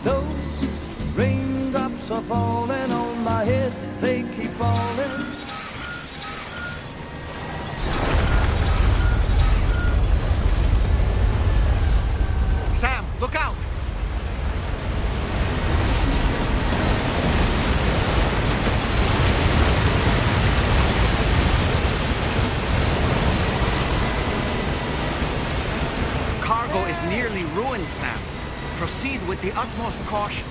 Those raindrops are falling on my head, they keep falling. Sam, look out! Cargo is nearly ruined, Sam. Proceed with the utmost caution.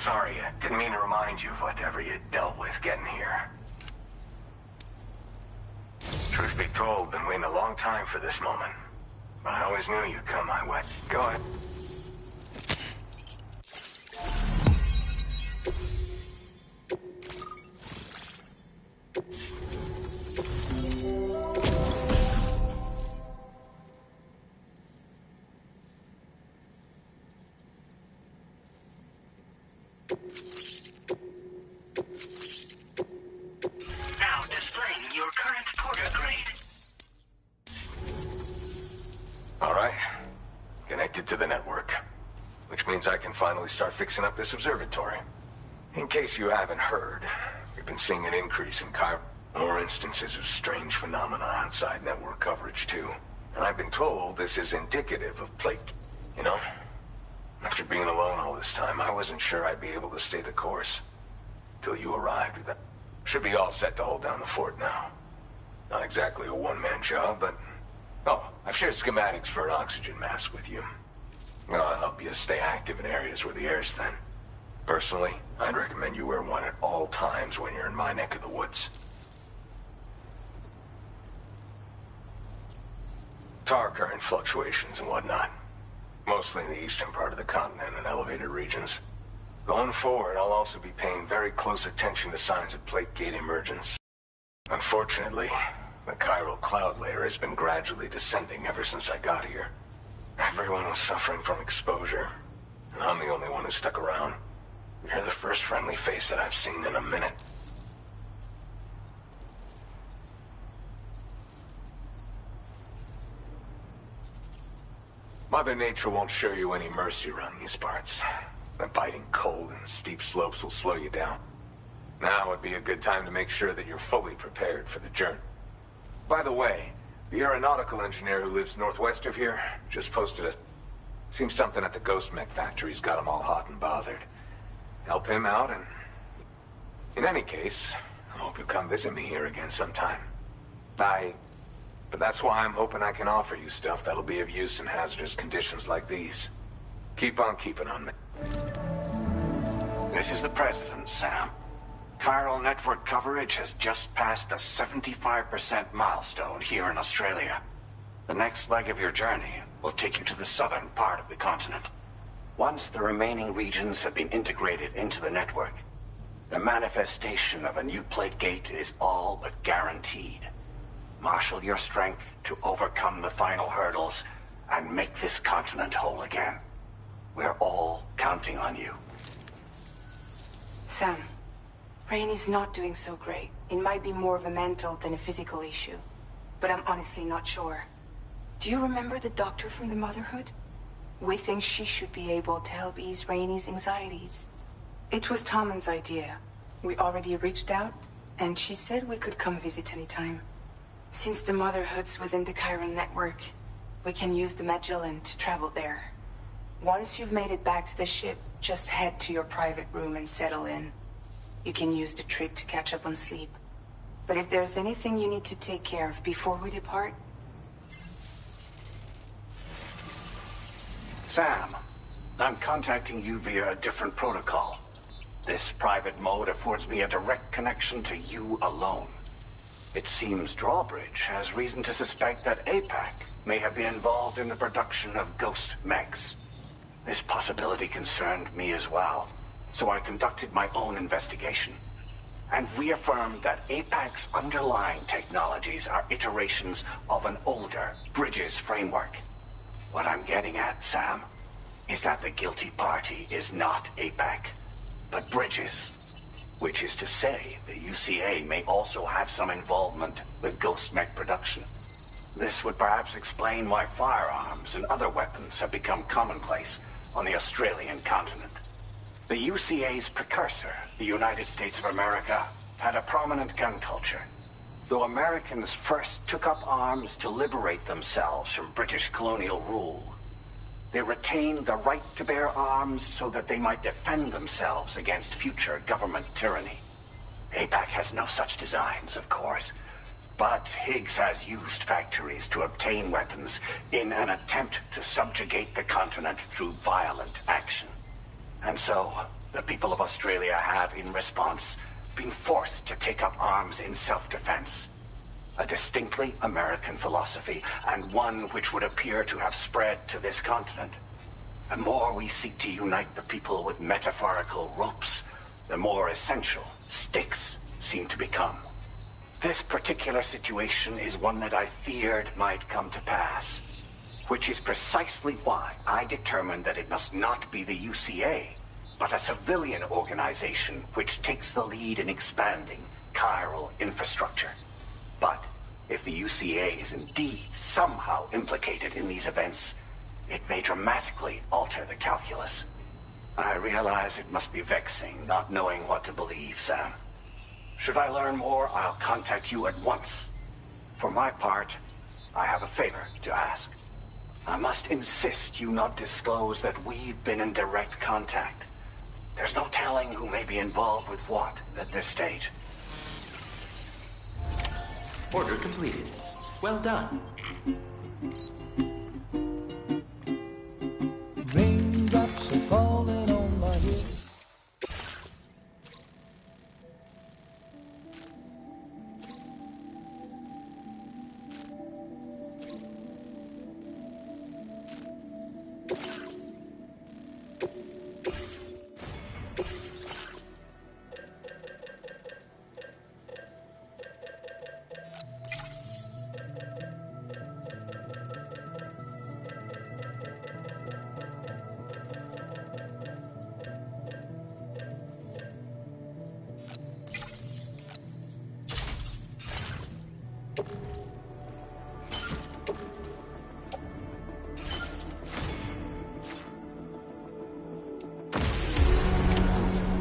Sorry, I didn't mean to remind you of whatever you dealt with getting here. Truth be told, been waiting a long time for this moment. But I always knew you'd come my way. Go ahead. Now displaying your current porter grade. All right. Connected to the network. Which means I can finally start fixing up this observatory. In case you haven't heard, we've been seeing an increase in more instances of strange phenomena outside network coverage, too. And I've been told this is indicative of plate. You know, after being alone all this time, I wasn't sure I'd be able to stay the course. Till you arrived. That should be all set to hold down the fort now. Not exactly a one-man job, but... Oh, I've shared schematics for an oxygen mask with you. I'll help you stay active in areas where the air's thin. Personally, I'd recommend you wear one at all times when you're in my neck of the woods. Tar current fluctuations and whatnot. Mostly in the eastern part of the continent and elevated regions. Going forward, I'll also be paying very close attention to signs of plate gate emergence. Unfortunately, the chiral cloud layer has been gradually descending ever since I got here. Everyone was suffering from exposure, and I'm the only one who stuck around. You're the first friendly face that I've seen in a minute. Mother Nature won't show you any mercy around these parts. The biting cold and steep slopes will slow you down. Now would be a good time to make sure that you're fully prepared for the journey. By the way, the aeronautical engineer who lives northwest of here just posted a... Seems something at the Ghost Mech factory's got him all hot and bothered. Help him out and... In any case, I hope you'll come visit me here again sometime. But that's why I'm hoping I can offer you stuff that'll be of use in hazardous conditions like these. Keep on keeping on me. This is the President, Sam. Chiral network coverage has just passed the 75% milestone here in Australia. The next leg of your journey will take you to the southern part of the continent. Once the remaining regions have been integrated into the network, the manifestation of a new plate gate is all but guaranteed. Marshal your strength to overcome the final hurdles and make this continent whole again. We're all counting on you. Sam, Rainey's not doing so great. It might be more of a mental than a physical issue, but I'm honestly not sure. Do you remember the doctor from the Motherhood? We think she should be able to help ease Rainey's anxieties. It was Tommen's idea. We already reached out, and she said we could come visit anytime. Since the Motherhood's within the Chiron network, we can use the Magellan to travel there. Once you've made it back to the ship, just head to your private room and settle in. You can use the trip to catch up on sleep. But if there's anything you need to take care of before we depart... Sam, I'm contacting you via a different protocol. This private mode affords me a direct connection to you alone. It seems Drawbridge has reason to suspect that APAC may have been involved in the production of ghost mechs. This possibility concerned me as well, so I conducted my own investigation and reaffirmed that APAC's underlying technologies are iterations of an older Bridges framework. What I'm getting at, Sam, is that the guilty party is not APAC, but Bridges. Which is to say, the UCA may also have some involvement with ghost mech production. This would perhaps explain why firearms and other weapons have become commonplace on the Australian continent. The UCA's precursor, the United States of America, had a prominent gun culture. Though Americans first took up arms to liberate themselves from British colonial rule, they retained the right to bear arms so that they might defend themselves against future government tyranny. APAC has no such designs, of course, but Higgs has used factories to obtain weapons in an attempt to subjugate the continent through violent action. And so, the people of Australia have, in response, been forced to take up arms in self-defense. A distinctly American philosophy, and one which would appear to have spread to this continent. The more we seek to unite the people with metaphorical ropes, the more essential sticks seem to become. This particular situation is one that I feared might come to pass, which is precisely why I determined that it must not be the UCA, but a civilian organization which takes the lead in expanding chiral infrastructure. But if the UCA is indeed somehow implicated in these events, it may dramatically alter the calculus. I realize it must be vexing not knowing what to believe, Sam. Should I learn more, I'll contact you at once. For my part, I have a favor to ask. I must insist you not disclose that we've been in direct contact. There's no telling who may be involved with what at this stage. Order completed. Well done. Raindrops are falling on my head.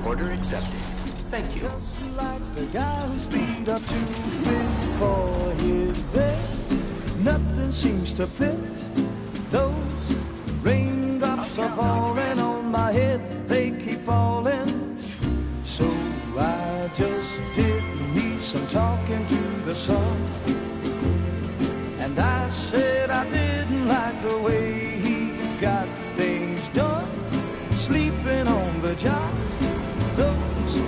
Order accepted. Thank you. Just like the guy who's beat up too quick for his bed. Nothing seems to fit. Those raindrops are falling on my head. They keep falling. So I just did me some talking to the sun. And I said I didn't like the way he got things done. Sleeping on the job. Those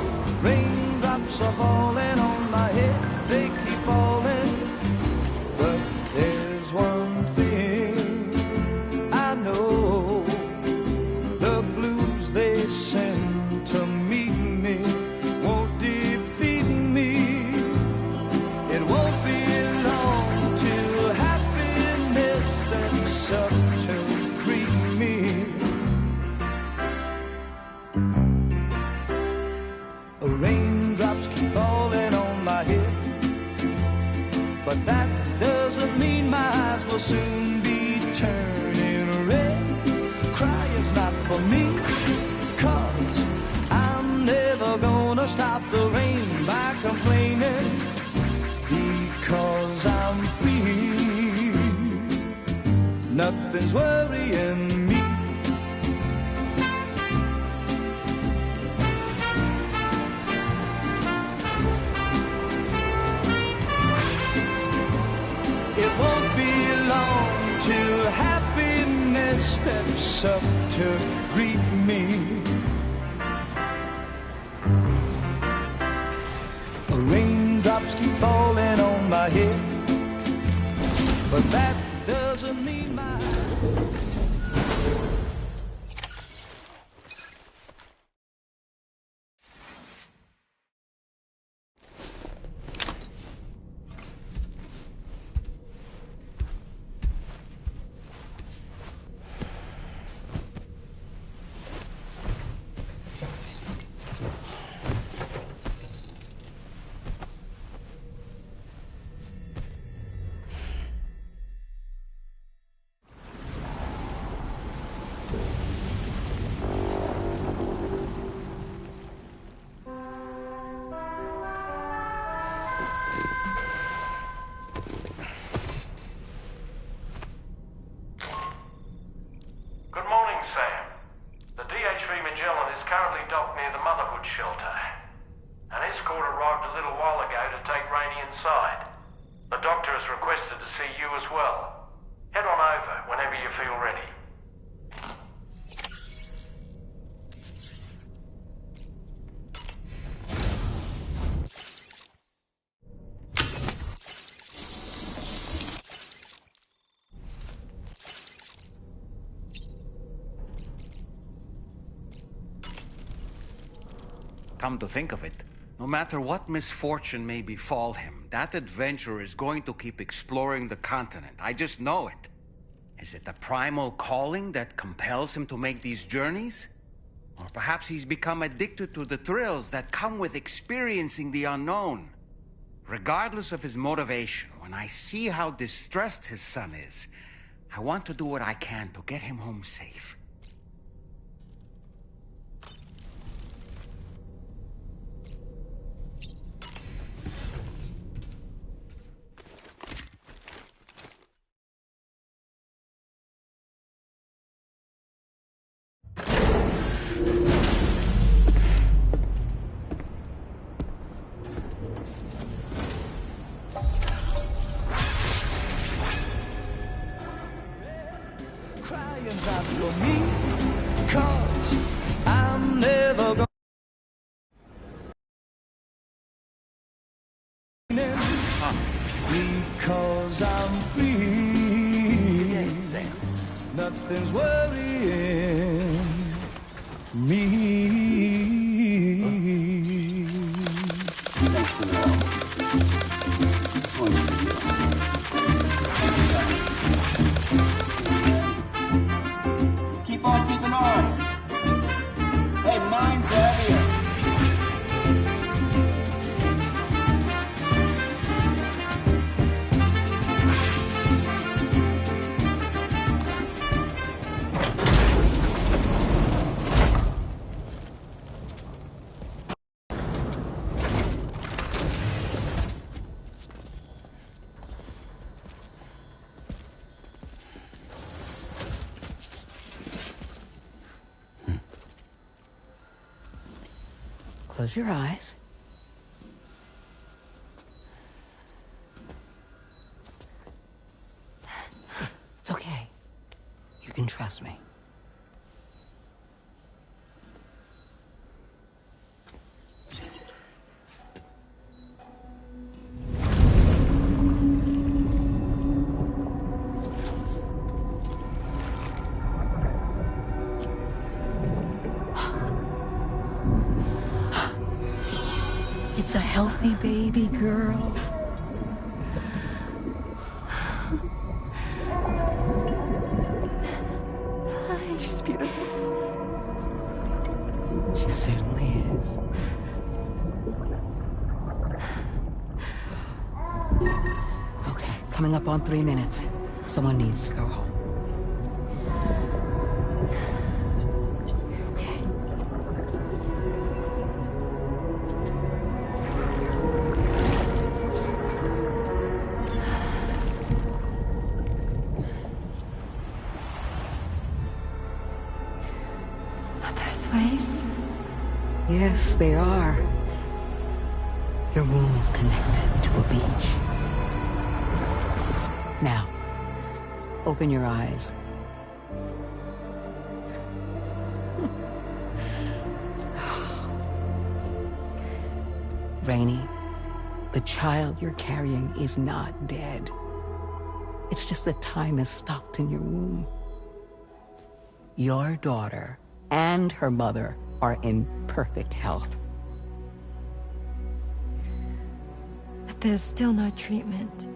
raindrops are falling on my head, they keep falling. But there's one thing I know, the blues they send to meet me won't defeat me. It won't be long till happiness steps up to greet me. Raindrops keep falling on my head, but that doesn't mean my eyes will soon be turning red. Crying's not for me, 'cause I'm never gonna stop the rain by complaining, because I'm free. Nothing's worrying me. It won't be long till happiness steps up to greet me. Raindrops keep falling on my head, but that doesn't mean my... Good morning, Sam. The Ds2 Magellan is currently docked near the Motherhood shelter. An escort arrived a little while ago to take Rainey inside. The doctor has requested to see you as well. Head on over whenever you feel ready. Come to think of it, no matter what misfortune may befall him, that adventurer is going to keep exploring the continent. I just know it. Is it the primal calling that compels him to make these journeys? Or perhaps he's become addicted to the thrills that come with experiencing the unknown. Regardless of his motivation, when I see how distressed his son is, I want to do what I can to get him home safe. Crying out for me, 'cause I'm never gonna because I'm free. Nothing's worrying me. Thanks for the help. This one's for you. Keep on keeping on. Hey, mine's heavier. Close your eyes. It's okay. You can trust me. It's a healthy baby girl. She's beautiful. She certainly is. Okay, coming up on 3 minutes. Someone needs to go home. Waves? Yes, they are. Your womb is connected to a beach. Now, open your eyes. Rainey, the child you're carrying is not dead. It's just that time has stopped in your womb. Your daughter and her mother are in perfect health. But there's still no treatment,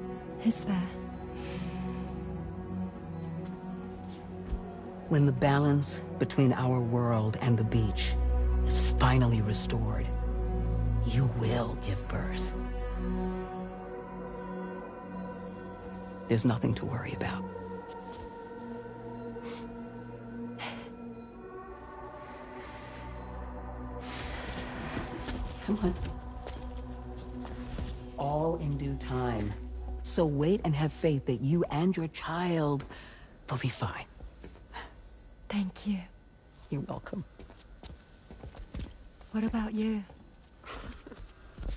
is there? When the balance between our world and the beach is finally restored, you will give birth. There's nothing to worry about. Come on. All in due time. So wait and have faith that you and your child will be fine. Thank you. You're welcome. What about you?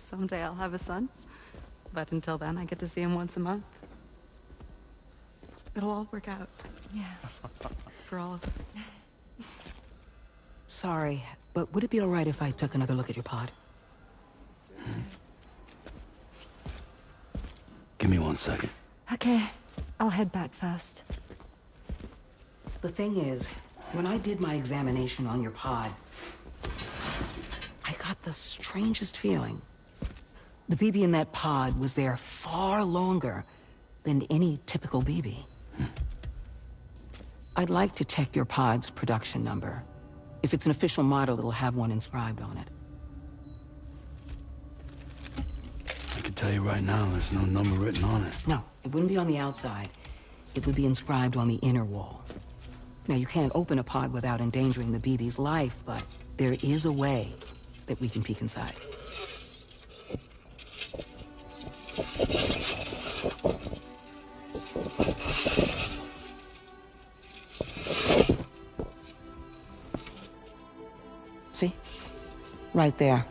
Someday I'll have a son. But until then, I get to see him once a month. It'll all work out. Yeah. For all of us. Sorry, but would it be all right if I took another look at your pod? Give me 1 second. Okay. I'll head back first. The thing is, when I did my examination on your pod, I got the strangest feeling. The BB in that pod was there far longer than any typical BB. I'd like to check your pod's production number. If it's an official model, it'll have one inscribed on it. I can tell you right now, there's no number written on it. No, it wouldn't be on the outside. It would be inscribed on the inner wall. Now, you can't open a pod without endangering the BB's life, but there is a way that we can peek inside. See? Right there.